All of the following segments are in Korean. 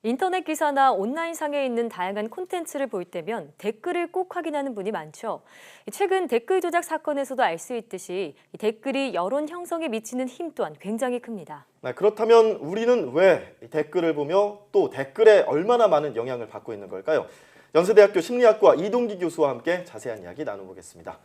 인터넷 기사나 온라인상에 있는 다양한 콘텐츠를 볼 때면 댓글을 꼭 확인하는 분이 많죠. 최근 댓글 조작 사건에서도 알 수 있듯이 이 댓글이 여론 형성에 미치는 힘 또한 굉장히 큽니다. 네, 그렇다면 우리는 왜 댓글을 보며 또 댓글에 얼마나 많은 영향을 받고 있는 걸까요? 연세대학교 심리학과 이동기 교수와 함께 자세한 이야기 나눠보겠습니다.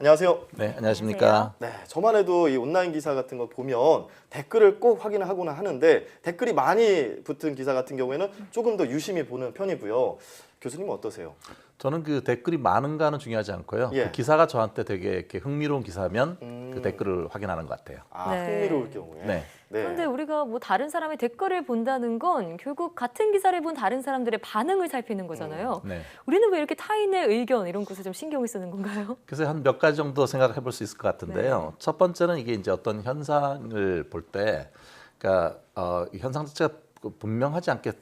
안녕하세요. 네, 안녕하십니까. 네, 저만 해도 이 온라인 기사 같은 거 보면 댓글을 꼭 확인을 하고는 하는데 댓글이 많이 붙은 기사 같은 경우에는 조금 더 유심히 보는 편이고요. 교수님은 어떠세요? 저는 그 댓글이 많은가는 중요하지 않고요. 예. 그 기사가 저한테 되게 이렇게 흥미로운 기사면 그 댓글을 확인하는 것 같아요. 아, 네. 흥미로울 경우에. 네. 네. 그런데 우리가 뭐 다른 사람의 댓글을 본다는 건 결국 같은 기사를 본 다른 사람들의 반응을 살피는 거잖아요. 네. 우리는 왜 이렇게 타인의 의견 이런 것을 좀 신경을 쓰는 건가요? 그래서 한 몇 가지 정도 생각해 볼 수 있을 것 같은데요. 첫 번째는 이게 이제 어떤 현상을 볼 때, 그러니까 이 현상 자체가 분명하지 않게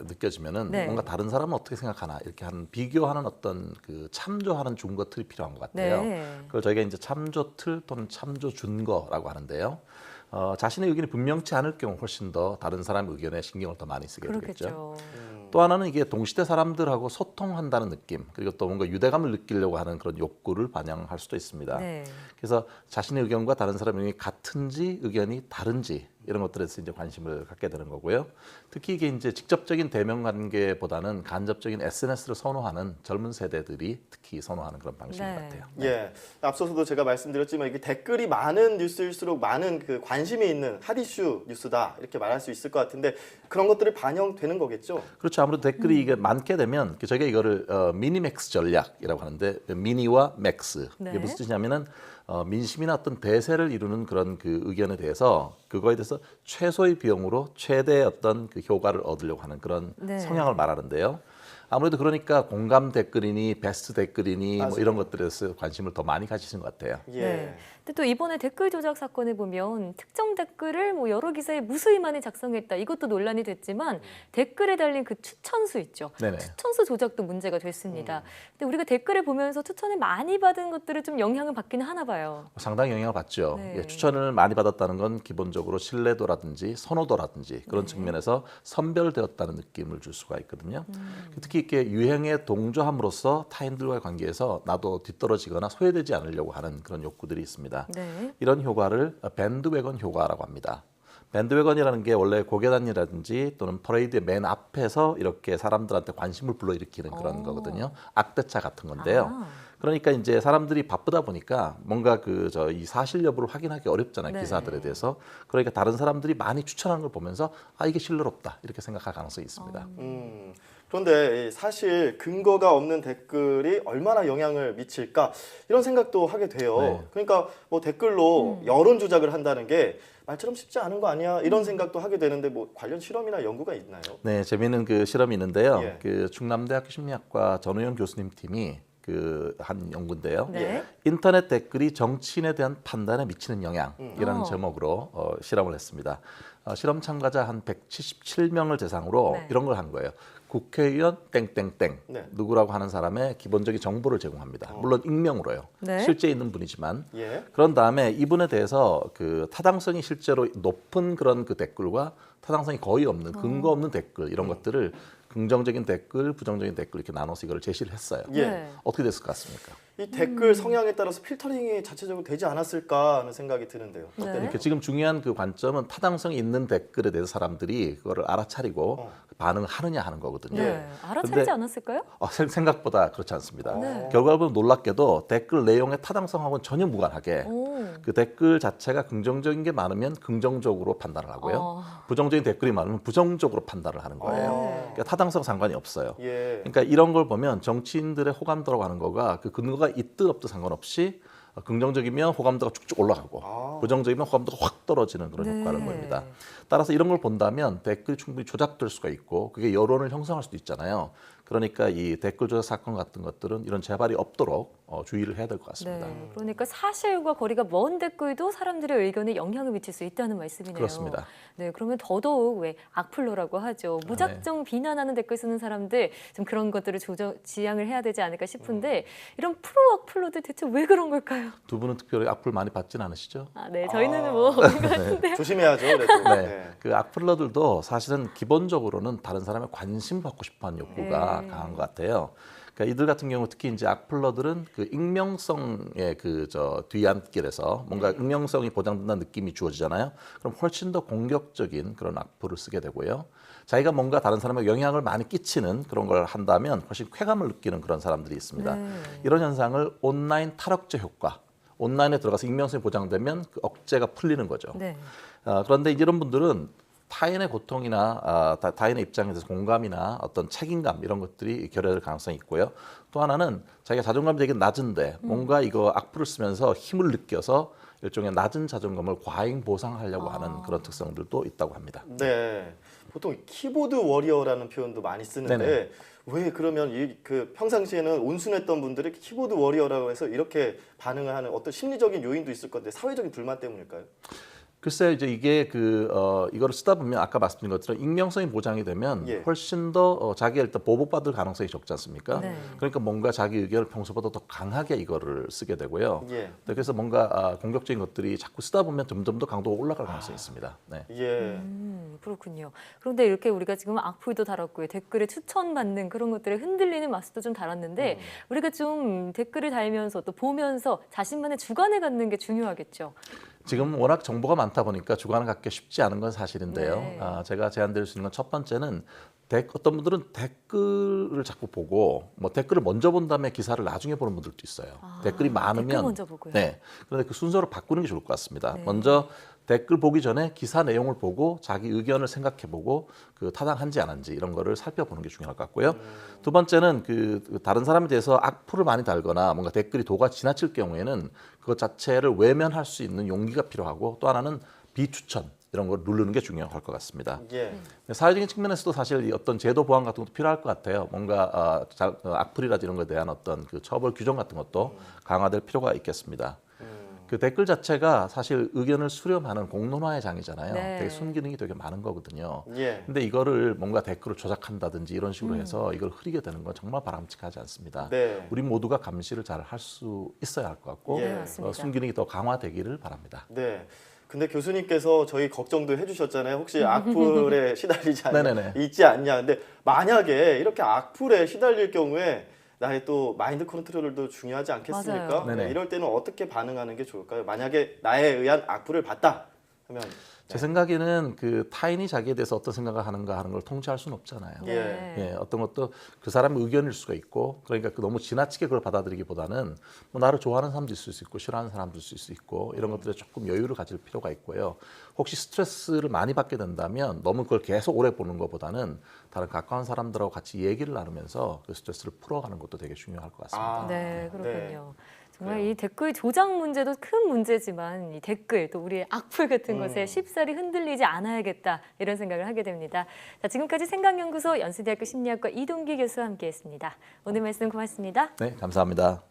느껴지면은 네. 뭔가 다른 사람은 어떻게 생각하나 이렇게 한 비교하는 어떤 그 참조하는 준거 틀이 필요한 것 같아요. 네. 그걸 저희가 이제 참조 틀 또는 참조 준거라고 하는데요. 자신의 의견이 분명치 않을 경우 훨씬 더 다른 사람의 의견에 신경을 더 많이 쓰게 되겠죠. 그렇겠죠. 또 하나는 이게 동시대 사람들하고 소통한다는 느낌, 그리고 또 뭔가 유대감을 느끼려고 하는 그런 욕구를 반영할 수도 있습니다. 네. 그래서 자신의 의견과 다른 사람의 의견이 같은지 의견이 다른지 이런 것들에서 이제 관심을 갖게 되는 거고요. 특히 이게 이제 직접적인 대면 관계보다는 간접적인 SNS를 선호하는 젊은 세대들이 특히 선호하는 그런 방식인 네. 것 같아요. 예, 앞서서도 제가 말씀드렸지만 이게 댓글이 많은 뉴스일수록 많은 그 관심이 있는 핫 이슈 뉴스다 이렇게 말할 수 있을 것 같은데 그런 것들이 반영되는 거겠죠? 그렇죠. 아무래도 댓글이 이게 많게 되면 저희가 이거를 미니맥스 전략이라고 하는데 미니와 맥스 네. 이게 무슨 뜻이냐면은 민심이나 어떤 대세를 이루는 그런 그 의견에 대해서 그거에 대해서 최소의 비용으로 최대의 어떤 그 효과를 얻으려고 하는 그런 네. 성향을 말하는데요. 아무래도 그러니까 공감 댓글이니 베스트 댓글이니 뭐 맞아요. 이런 것들에서 관심을 더 많이 가지시는 것 같아요. 예. 네. 근데 또 이번에 댓글 조작 사건을 보면 특정 댓글을 뭐 여러 기사에 무수히 많이 작성했다. 이것도 논란이 됐지만 댓글에 달린 그 추천수 있죠. 네네. 추천수 조작도 문제가 됐습니다. 근데 우리가 댓글을 보면서 추천을 많이 받은 것들을 좀 영향을 받기는 하나 봐요. 상당히 영향을 받죠. 네. 예, 추천을 많이 받았다는 건 기본적으로 신뢰도라든지 선호도라든지 그런 네. 측면에서 선별되었다는 느낌을 줄 수가 있거든요. 특히 이렇게 유행에 동조함으로써 타인들과의 관계에서 나도 뒤떨어지거나 소외되지 않으려고 하는 그런 욕구들이 있습니다. 네. 이런 효과를 밴드웨건 효과라고 합니다. 밴드웨건이라는 게 원래 고계단이라든지 또는 퍼레이드의 맨 앞에서 이렇게 사람들한테 관심을 불러일으키는 그런 거거든요. 악대차 같은 건데요. 아. 그러니까 이제 사람들이 바쁘다 보니까 뭔가 그 이 사실 여부를 확인하기 어렵잖아요. 네. 기사들에 대해서. 그러니까 다른 사람들이 많이 추천하는 걸 보면서 아 이게 신뢰롭다 이렇게 생각할 가능성이 있습니다. 그런데 사실 근거가 없는 댓글이 얼마나 영향을 미칠까 이런 생각도 하게 돼요. 네. 그러니까 뭐 댓글로 여론 조작을 한다는 게 말처럼 쉽지 않은 거 아니야? 이런 생각도 하게 되는데 뭐 관련 실험이나 연구가 있나요? 네, 재미있는 그 실험이 있는데요. 예. 그 충남대학교 심리학과 전우영 교수님 팀이 그 한 연구인데요. 네. 인터넷 댓글이 정치인에 대한 판단에 미치는 영향이라는 어. 제목으로 실험을 했습니다. 실험 참가자 한 177명을 대상으로 네. 이런 걸 한 거예요. 국회의원 땡땡땡 네. 누구라고 하는 사람의 기본적인 정보를 제공합니다. 물론 익명으로요. 네. 실제 있는 분이지만 예. 그런 다음에 이분에 대해서 그 타당성이 실제로 높은 그런 그 댓글과 타당성이 거의 없는 근거 없는 댓글 이런 것들을 긍정적인 댓글, 부정적인 댓글 이렇게 나눠서 이걸 제시를 했어요. 예. 네. 어떻게 됐을 것 같습니까? 이 댓글 성향에 따라서 필터링이 자체적으로 되지 않았을까 하는 생각이 드는데요. 네. 어때요? 이렇게 지금 중요한 그 관점은 타당성이 있는 댓글에 대해서 사람들이 그거를 알아차리고 반응을 하느냐 하는 거거든요. 네. 알아차리지 근데 않았을까요? 생각보다 그렇지 않습니다. 네. 결과를 보면 놀랍게도 댓글 내용의 타당성하고는 전혀 무관하게 오. 그 댓글 자체가 긍정적인 게 많으면 긍정적으로 판단을 하고요. 부정적인 댓글이 많으면 부정적으로 판단을 하는 거예요. 네. 그러니까 타당성 상관이 없어요. 예. 그러니까 이런 걸 보면 정치인들의 호감도라고 하는 거가 그 근거가 있든 없든 상관없이 긍정적이면 호감도가 쭉쭉 올라가고 부정적이면 호감도가 확 떨어지는 그런 네. 효과를 보입니다. 따라서 이런 걸 본다면 댓글이 충분히 조작될 수가 있고 그게 여론을 형성할 수도 있잖아요. 그러니까 이 댓글 조작 사건 같은 것들은 이런 재발이 없도록 주의를 해야 될 것 같습니다. 네, 그러니까 사실과 거리가 먼 댓글도 사람들의 의견에 영향을 미칠 수 있다는 말씀이네요. 그렇습니다. 네, 그러면 더더욱 왜 악플러라고 하죠. 무작정 비난하는 댓글 쓰는 사람들 좀 그런 것들을 지양을 해야 되지 않을까 싶은데 이런 프로 악플러들 대체 왜 그런 걸까요? 두 분은 특별히 악플 많이 받진 않으시죠? 아, 네, 저희는 뭐 없는 것 같은데요. 조심해야죠. 그래도. 네. 네. 그 악플러들도 사실은 기본적으로는 다른 사람의 관심 받고 싶어하는 욕구가 강한 것 같아요. 그러니까 이들 같은 경우 특히 이제 악플러들은 그 익명성의 뒤안길에서 뭔가 익명성이 보장된다는 느낌이 주어지잖아요. 그럼 훨씬 더 공격적인 그런 악플을 쓰게 되고요. 자기가 뭔가 다른 사람에게 영향을 많이 끼치는 그런 걸 한다면 훨씬 쾌감을 느끼는 그런 사람들이 있습니다. 이런 현상을 온라인 탈억제 효과, 온라인에 들어가서 익명성이 보장되면 그 억제가 풀리는 거죠. 네. 그런데 이런 분들은 타인의 고통이나 타인의 입장에 대해서 공감이나 어떤 책임감 이런 것들이 결여될 가능성이 있고요. 또 하나는 자기가 자존감이 되게 낮은데 뭔가 이거 악플을 쓰면서 힘을 느껴서 일종의 낮은 자존감을 과잉 보상하려고 하는 그런 특성들도 있다고 합니다. 네. 보통 키보드 워리어라는 표현도 많이 쓰는데 네네. 왜 그러면 그 평상시에는 온순했던 분들이 키보드 워리어라고 해서 이렇게 반응을 하는 어떤 심리적인 요인도 있을 건데 사회적인 불만 때문일까요? 글쎄요, 이제 이게 이거를 쓰다 보면 아까 말씀드린 것처럼 익명성이 보장이 되면 예. 훨씬 더 자기가 일단 보복받을 가능성이 적지 않습니까? 네. 그러니까 뭔가 자기 의견을 평소보다 더 강하게 이거를 쓰게 되고요. 예. 네, 그래서 뭔가 공격적인 것들이 자꾸 쓰다 보면 점점 더 강도가 올라갈 가능성이 있습니다. 네. 예. 그렇군요. 그런데 이렇게 우리가 지금 악플도 달았고요. 댓글에 추천받는 그런 것들에 흔들리는 맛도 좀 달았는데 우리가 좀 댓글을 달면서 또 보면서 자신만의 주관을 갖는 게 중요하겠죠. 지금 워낙 정보가 많다 보니까 주관을 갖기 쉽지 않은 건 사실인데요. 네. 제가 제안드릴 수 있는 건 첫 번째는 어떤 분들은 댓글을 자꾸 보고 뭐 댓글을 먼저 본 다음에 기사를 나중에 보는 분들도 있어요. 댓글이 많으면 댓글 먼저 보고요. 네. 그런데 그 순서를 바꾸는 게 좋을 것 같습니다. 네. 먼저 댓글 보기 전에 기사 내용을 보고 자기 의견을 생각해보고 그 타당한지 안 한지 이런 거를 살펴보는 게 중요할 것 같고요. 두 번째는 그 다른 사람에 대해서 악플을 많이 달거나 뭔가 댓글이 도가 지나칠 경우에는 그것 자체를 외면할 수 있는 용기가 필요하고 또 하나는 비추천 이런 걸 누르는 게 중요할 것 같습니다. 예. 사회적인 측면에서도 사실 이 어떤 제도 보완 같은 것도 필요할 것 같아요. 뭔가 악플이라든지 이런 것에 대한 어떤 그 처벌 규정 같은 것도 강화될 필요가 있겠습니다. 그 댓글 자체가 사실 의견을 수렴하는 공론화의 장이잖아요. 네. 되게 순기능이 되게 많은 거거든요. 예. 근데 이거를 뭔가 댓글을 조작한다든지 이런 식으로 해서 이걸 흐리게 되는 건 정말 바람직하지 않습니다. 네. 우리 모두가 감시를 잘 할 수 있어야 할 것 같고 예. 네, 맞습니다. 순기능이 더 강화되기를 바랍니다. 네. 근데 교수님께서 저희 걱정도 해주셨잖아요. 혹시 악플에 시달리지 네네네. 있지 않냐. 근데 만약에 이렇게 악플에 시달릴 경우에 나의 또 마인드 컨트롤도 중요하지 않겠습니까? 맞아요. 네네. 네, 이럴 때는 어떻게 반응하는 게 좋을까요? 만약에 나에 의한 악플을 받다 하면 제 생각에는 그 타인이 자기에 대해서 어떤 생각을 하는가 하는 걸 통제할 수는 없잖아요. 네. 예, 어떤 것도 그 사람의 의견일 수가 있고 그러니까 너무 지나치게 그걸 받아들이기보다는 뭐 나를 좋아하는 사람도 있을 수 있고 싫어하는 사람도 있을 수 있고 이런 것들에 조금 여유를 가질 필요가 있고요. 혹시 스트레스를 많이 받게 된다면 너무 그걸 계속 오래 보는 것보다는 다른 가까운 사람들하고 같이 얘기를 나누면서 그 스트레스를 풀어가는 것도 되게 중요할 것 같습니다. 네, 그렇군요. 정말 그래요. 이 댓글 조작 문제도 큰 문제지만 이 댓글 또 우리의 악플 같은 것에 쉽사리 흔들리지 않아야겠다 이런 생각을 하게 됩니다. 자, 지금까지 생각연구소 연세대학교 심리학과 이동기 교수와 함께했습니다. 오늘 말씀 고맙습니다. 네, 감사합니다.